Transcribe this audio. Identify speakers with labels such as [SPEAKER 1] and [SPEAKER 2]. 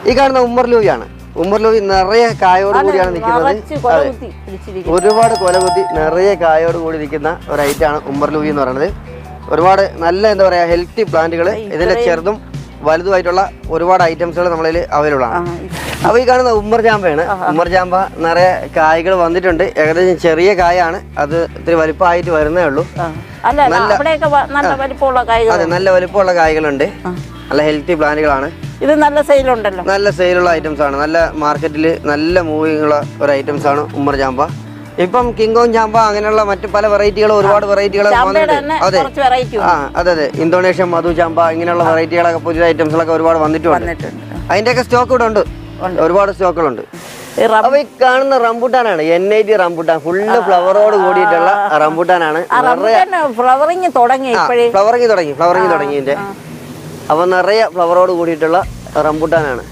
[SPEAKER 1] ഈ കാണുന്ന ഉമ്മർ ലൂവിയാണ്. ഉമ്മർ ലൂവി നിറയെ കായോട് കൂടിയാണ് നിൽക്കുന്നത്. ഒരുപാട് കൊലകുത്തി നിറയെ കായോട് കൂടി നിൽക്കുന്ന ഒരു ഐറ്റമാണ് ഉമ്മർ ലൂവി എന്ന് പറയുന്നത്. ഒരുപാട് നല്ല എന്താ പറയുക ഹെൽത്തി പ്ലാന്റുകൾ, ഇതിന്റെ ചെറുതും വലുതുമായിട്ടുള്ള ഒരുപാട് ഐറ്റംസുകൾ നമ്മളിൽ അവൈലബിൾ ആണ്. അപ്പോൾ ഈ കാണുന്ന ഉമ്മർ ജാമ്പയാണ്. ഉമ്മർ ജാമ്പ നിറയെ കായ്കൾ വന്നിട്ടുണ്ട്. ഏകദേശം ചെറിയ കായാണ്, അത് ഇത്തിരി വലിപ്പമായിട്ട് വരുന്നേ ഉള്ളൂ. അതെ, നല്ല വലിപ്പമുള്ള കായ്കളുണ്ട്. നല്ല ഹെൽത്തി പ്ലാന്റുകളാണ്.
[SPEAKER 2] ഇത് നല്ല സെയിലുണ്ടല്ലോ,
[SPEAKER 1] നല്ല സെയിലുള്ള ഐറ്റംസ് ആണ്. നല്ല മാർക്കറ്റിൽ നല്ല മൂവിങ് ഉള്ള ഒരു ഐറ്റംസ് ആണ് ഉമ്മർ ജാമ്പ. ഇപ്പം കിങ്കോങ് ജാമ്പ അങ്ങനെയുള്ള മറ്റു പല വെറൈറ്റികളും ഒരുപാട് വെറൈറ്റികൾ വന്നിട്ടുണ്ട്. അതെ അതെ, ഇന്തോനേഷ്യൻ മധു ജാമ്പ ഇങ്ങനെയുള്ള വെറൈറ്റികളൊക്കെ പുതിയ ഐറ്റംസുകളൊക്കെ ഒരുപാട് വന്നിട്ടുണ്ട്. അതിന്റെയൊക്കെ സ്റ്റോക്ക് ഇവിടെ ഉണ്ട്, ഒരുപാട് സ്റ്റോക്കുകളുണ്ട്. അപ്പൊ ഈ കാണുന്ന റംബൂട്ടാനാണ് NIT റംബൂട്ടാൻ. ഫുള്ള് ഫ്ലവറോട് കൂടിയിട്ടുള്ള റംബൂട്ടാനാണ്.
[SPEAKER 2] ഫ്ലവറിങ് തുടങ്ങി
[SPEAKER 1] ഫ്ലവറിങ് തുടങ്ങി ഇതിന്റെ. അപ്പൊ നിറയെ ഫ്ലവറോട് കൂടിയിട്ടുള്ള റംബൂട്ടാനാണ്.